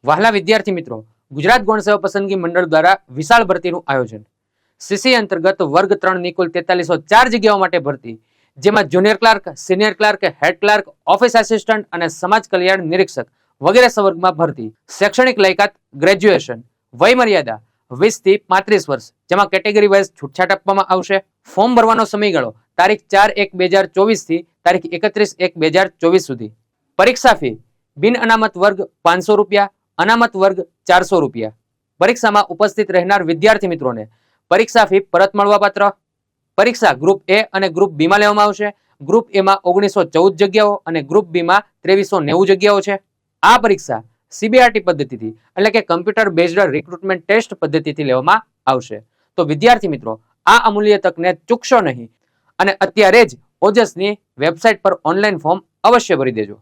વહાલા વિદ્યાર્થી મિત્રો, ગુજરાત ગૌણ સેવા પસંદગી મંડળ દ્વારા વિશાળ ભરતીનું આયોજન. સીસી અંતર્ગત વર્ગ 3 ની કુલ 4304 જગ્યાઓ માટે ભરતી, જેમાં junior clerk, senior clerk, head clerk, office assistant અને સમાજ કલ્યાણ નિરીક્ષક વગેરે સંવર્ગમાં ભરતી. શૈક્ષણિક લાયકાત ગ્રેજ્યુએશન. વય મર્યાદા 20 થી 35 વર્ષ, જેમાં કેટેગરી વાઇઝ છૂટછાટ આપવામાં આવશે. ફોર્મ ભરવાનો સમયગાળો તારીખ 4/1/2024 થી તારીખ 31/1/2024 સુધી. પરીક્ષા ફી બિન અનામત વર્ગ 500 રૂપિયા, અનામત વર્ગ 400 રૂપિયા. પરીક્ષામાં ઉપસ્થિત રહેનાર વિદ્યાર્થી મિત્રોને પરીક્ષા ફી પરત મળવાપાત્ર. પરીક્ષા ગ્રુપ એ અને ગ્રુપ બી માં લેવામાં આવશે. ગ્રુપ એ માં 1914 જગ્યાઓ અને ગ્રુપ બી માં 2390 જગ્યાઓ છે. આ પરીક્ષા સીબીઆરટી પદ્ધતિથી એટલે કે કમ્પ્યુટર બેઝડ રિક્રુટમેન્ટ ટેસ્ટ પદ્ધતિથી લેવામાં આવશે. તો વિદ્યાર્થી મિત્રો, આ અમૂલ્ય તકને ચૂકશો નહીં અને અત્યારે જ ઓજસની વેબસાઇટ પર ઓનલાઈન ફોર્મ અવશ્ય ભરી દેજો.